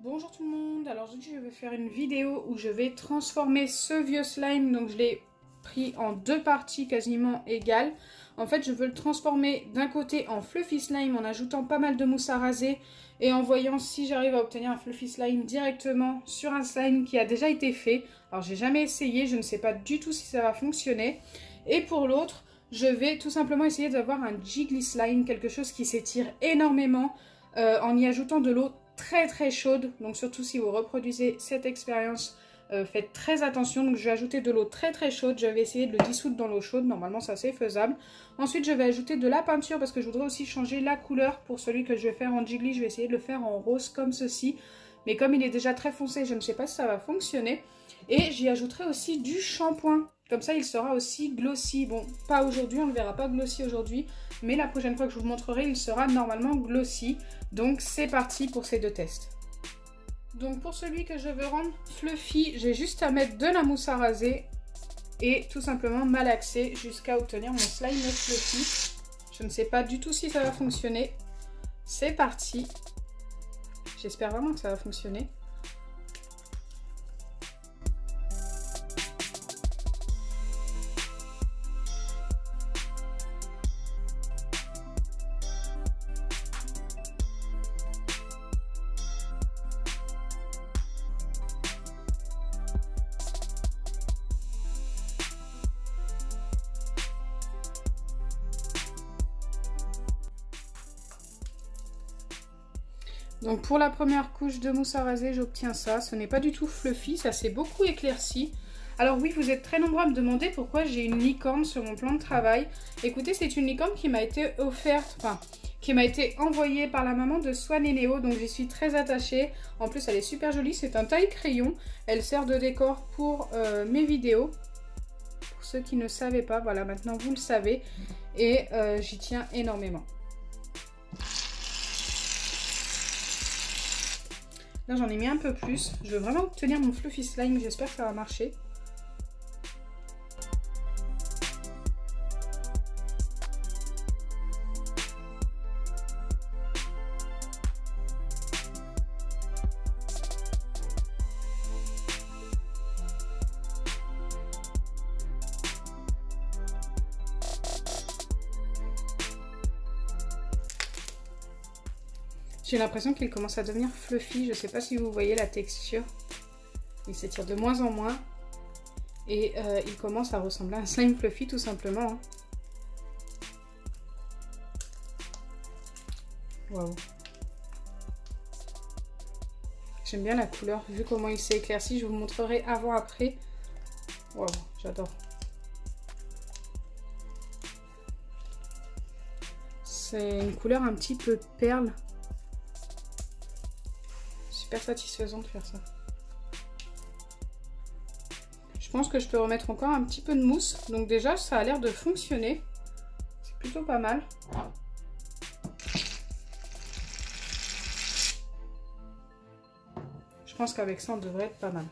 Bonjour tout le monde, alors aujourd'hui je vais faire une vidéo où je vais transformer ce vieux slime, donc je l'ai pris en deux parties quasiment égales. En fait je veux le transformer d'un côté en fluffy slime en ajoutant pas mal de mousse à raser et en voyant si j'arrive à obtenir un fluffy slime directement sur un slime qui a déjà été fait. Alors j'ai jamais essayé, je ne sais pas du tout si ça va fonctionner. Et pour l'autre, je vais tout simplement essayer d'avoir un jiggly slime, quelque chose qui s'étire énormément en y ajoutant de l'eau très chaude. Donc surtout si vous reproduisez cette expérience, faites très attention. Donc je vais ajouter de l'eau très chaude, je vais essayer de le dissoudre dans l'eau chaude, normalement ça c'est faisable. Ensuite je vais ajouter de la peinture parce que je voudrais aussi changer la couleur. Pour celui que je vais faire en jiggly, je vais essayer de le faire en rose comme ceci, mais comme il est déjà très foncé, je ne sais pas si ça va fonctionner. Et j'y ajouterai aussi du shampoing, comme ça il sera aussi glossy. Bon, pas aujourd'hui, on ne le verra pas glossy aujourd'hui, mais la prochaine fois que je vous montrerai, il sera normalement glossy. Donc c'est parti pour ces deux tests. Donc pour celui que je veux rendre fluffy, j'ai juste à mettre de la mousse à raser et tout simplement malaxer jusqu'à obtenir mon slime fluffy. Je ne sais pas du tout si ça va fonctionner. C'est parti. J'espère vraiment que ça va fonctionner. Donc pour la première couche de mousse à raser, j'obtiens ça. Ce n'est pas du tout fluffy, ça s'est beaucoup éclairci. Alors oui, vous êtes très nombreux à me demander pourquoi j'ai une licorne sur mon plan de travail. Écoutez, c'est une licorne qui m'a été offerte, enfin, qui m'a été envoyée par la maman de Swan et Néo. Donc j'y suis très attachée. En plus, elle est super jolie, c'est un taille crayon. Elle sert de décor pour mes vidéos. Pour ceux qui ne savaient pas, voilà, maintenant vous le savez. Et j'y tiens énormément. Là j'en ai mis un peu plus, je veux vraiment obtenir mon fluffy slime, j'espère que ça va marcher. J'ai l'impression qu'il commence à devenir fluffy, je ne sais pas si vous voyez la texture. Il s'étire de moins en moins et il commence à ressembler à un slime fluffy tout simplement. Waouh. J'aime bien la couleur, vu comment il s'est éclairci, je vous montrerai avant-après. Waouh, j'adore. C'est une couleur un petit peu perle. Super satisfaisant de faire ça. Je pense que je peux remettre encore un petit peu de mousse. Donc déjà ça a l'air de fonctionner. C'est plutôt pas mal. Je pense qu'avec ça on devrait être pas mal.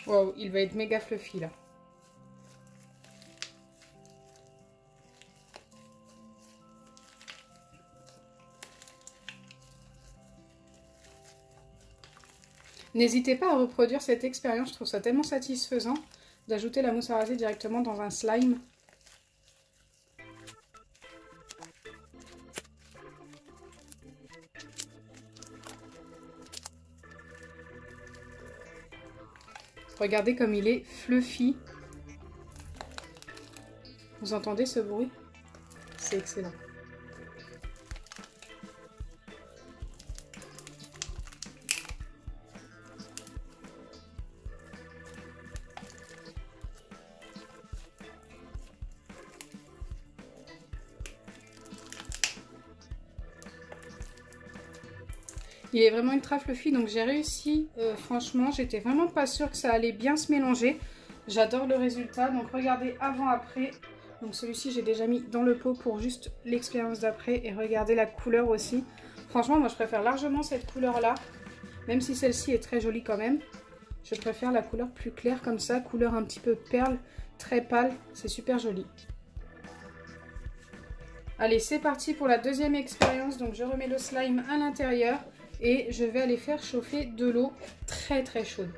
Wow, il va être méga fluffy là. N'hésitez pas à reproduire cette expérience, je trouve ça tellement satisfaisant d'ajouter la mousse à raser directement dans un slime. Regardez comme il est fluffy. Vous entendez ce bruit? C'est excellent. Il est vraiment ultra fluffy, donc j'ai réussi. Franchement, j'étais vraiment pas sûre que ça allait bien se mélanger. J'adore le résultat. Donc regardez avant-après. Donc celui-ci, j'ai déjà mis dans le pot pour juste l'expérience d'après. Et regardez la couleur aussi. Franchement, moi je préfère largement cette couleur-là. Même si celle-ci est très jolie quand même. Je préfère la couleur plus claire comme ça, couleur un petit peu perle, très pâle, c'est super joli. Allez, c'est parti pour la deuxième expérience. Donc je remets le slime à l'intérieur et je vais aller faire chauffer de l'eau très très chaude.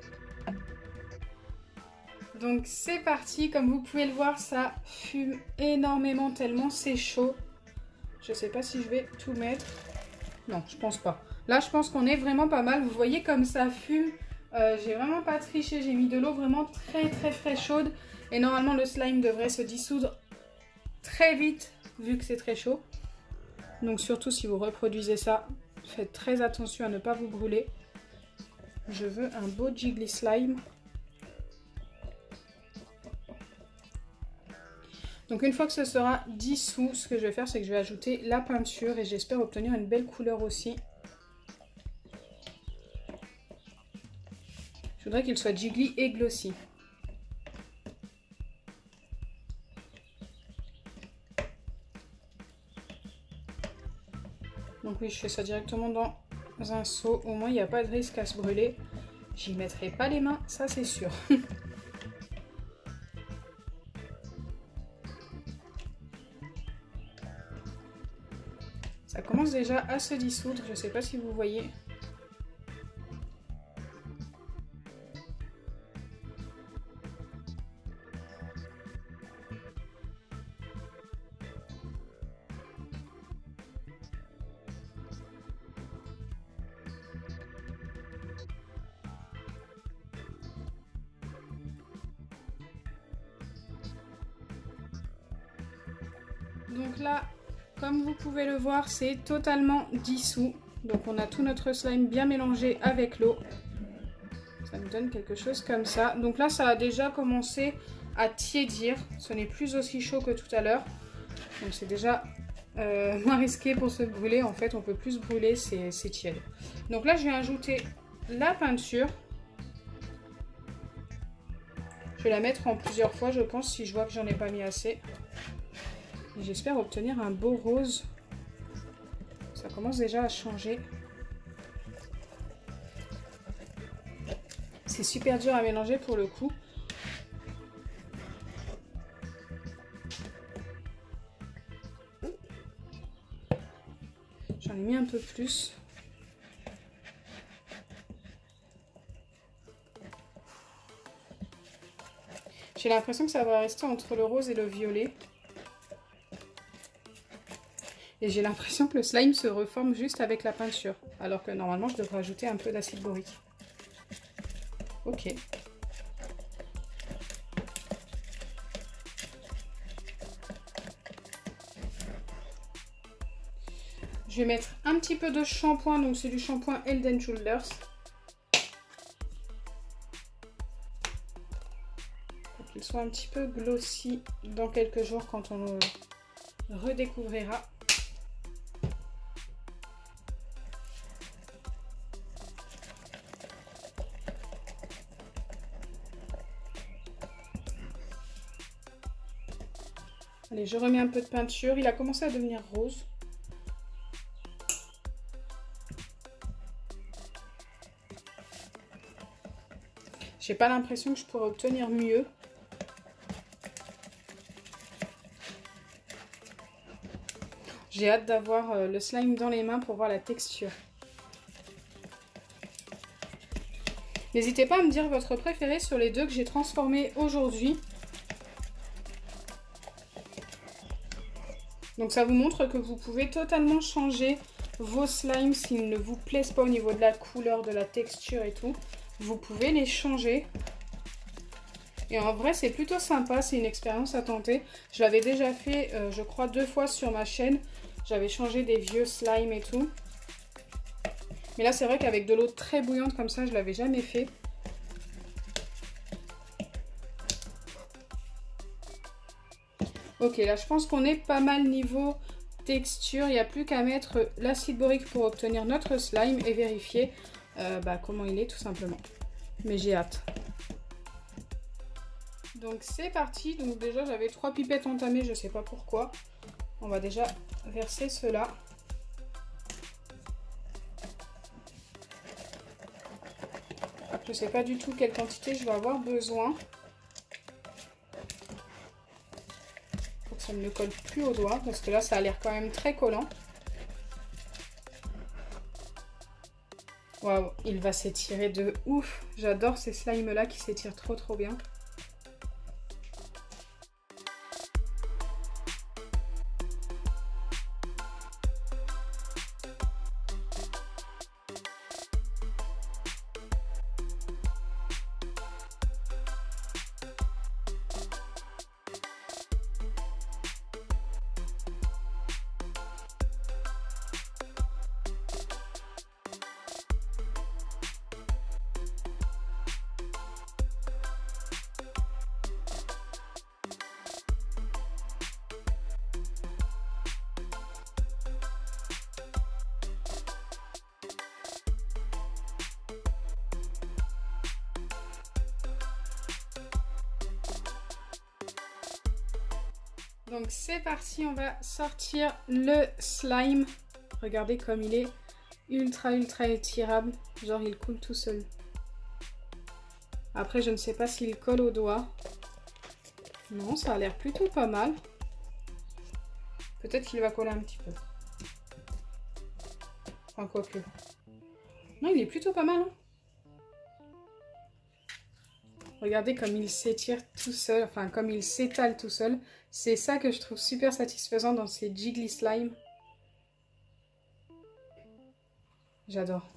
Donc c'est parti, comme vous pouvez le voir, ça fume énormément tellement c'est chaud. Je sais pas si je vais tout mettre. Non, je pense pas. Là, je pense qu'on est vraiment pas mal. Vous voyez comme ça fume. J'ai vraiment pas triché. J'ai mis de l'eau vraiment très très très chaude. Et normalement, le slime devrait se dissoudre très vite vu que c'est très chaud. Donc surtout si vous reproduisez ça, faites très attention à ne pas vous brûler. Je veux un beau jiggly slime. Donc une fois que ce sera dissous, ce que je vais faire, c'est que je vais ajouter la peinture et j'espère obtenir une belle couleur aussi. Je voudrais qu'il soit jiggly et glossy. Donc oui, je fais ça directement dans un seau. Au moins, il n'y a pas de risque à se brûler. J'y mettrai pas les mains, ça c'est sûr. Ça commence déjà à se dissoudre, je ne sais pas si vous voyez. Donc là, comme vous pouvez le voir, c'est totalement dissous. Donc on a tout notre slime bien mélangé avec l'eau. Ça nous donne quelque chose comme ça. Donc là, ça a déjà commencé à tiédir. Ce n'est plus aussi chaud que tout à l'heure. Donc c'est déjà moins risqué pour se brûler. En fait, on peut plus se brûler, c'est tiède. Donc là, je vais ajouter la peinture. Je vais la mettre en plusieurs fois, je pense, si je vois que j'en ai pas mis assez. J'espère obtenir un beau rose. Ça commence déjà à changer. C'est super dur à mélanger pour le coup. J'en ai mis un peu plus. J'ai l'impression que ça va rester entre le rose et le violet. Et j'ai l'impression que le slime se reforme juste avec la peinture. Alors que normalement, je devrais ajouter un peu d'acide borique. Ok. Je vais mettre un petit peu de shampoing. Donc c'est du shampoing Head & Shoulders. Pour qu'il soit un petit peu glossy dans quelques jours quand on le redécouvrira. Allez, je remets un peu de peinture. Il a commencé à devenir rose. J'ai pas l'impression que je pourrais obtenir mieux. J'ai hâte d'avoir le slime dans les mains pour voir la texture. N'hésitez pas à me dire votre préféré sur les deux que j'ai transformés aujourd'hui. Donc ça vous montre que vous pouvez totalement changer vos slimes s'ils ne vous plaisent pas au niveau de la couleur, de la texture et tout. Vous pouvez les changer. Et en vrai, c'est plutôt sympa, c'est une expérience à tenter. Je l'avais déjà fait, je crois, 2 fois sur ma chaîne. J'avais changé des vieux slimes et tout. Mais là, c'est vrai qu'avec de l'eau très bouillante comme ça, je ne l'avais jamais fait. Ok, là je pense qu'on est pas mal niveau texture. Il n'y a plus qu'à mettre l'acide borique pour obtenir notre slime et vérifier comment il est tout simplement. Mais j'ai hâte. Donc c'est parti. Donc déjà j'avais 3 pipettes entamées, je ne sais pas pourquoi. On va déjà verser cela. Je sais pas du tout quelle quantité je vais avoir besoin. Pour que ça ne me colle plus au doigt, parce que là, ça a l'air quand même très collant. Waouh, il va s'étirer de ouf. J'adore ces slimes-là qui s'étirent trop bien. Donc c'est parti, on va sortir le slime. Regardez comme il est ultra étirable. Genre il coule tout seul. Après je ne sais pas s'il colle au doigt. Non, ça a l'air plutôt pas mal. Peut-être qu'il va coller un petit peu. Enfin quoique. Non, il est plutôt pas mal. Hein. Regardez comme il s'étire tout seul, enfin comme il s'étale tout seul. C'est ça que je trouve super satisfaisant dans ces Jiggly Slime. J'adore.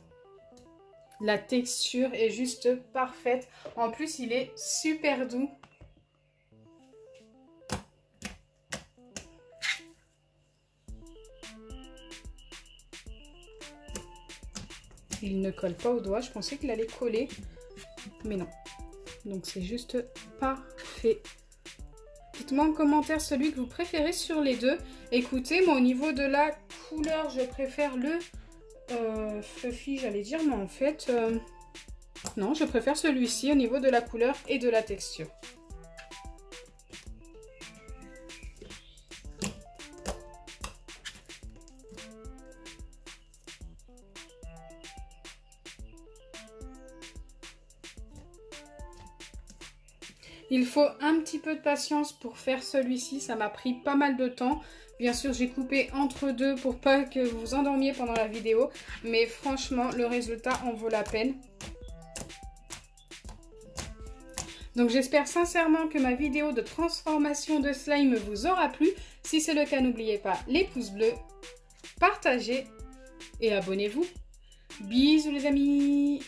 La texture est juste parfaite. En plus, il est super doux. Il ne colle pas au doigt. Je pensais qu'il allait coller, mais non. Donc c'est juste parfait. Dites-moi en commentaire celui que vous préférez sur les deux. Écoutez, moi au niveau de la couleur, je préfère le fluffy, j'allais dire, mais en fait, non, je préfère celui-ci au niveau de la couleur et de la texture. Il faut un petit peu de patience pour faire celui-ci, ça m'a pris pas mal de temps. Bien sûr, j'ai coupé entre deux pour pas que vous vous endormiez pendant la vidéo. Mais franchement, le résultat en vaut la peine. Donc j'espère sincèrement que ma vidéo de transformation de slime vous aura plu. Si c'est le cas, n'oubliez pas les pouces bleus, partagez et abonnez-vous. Bisous les amis!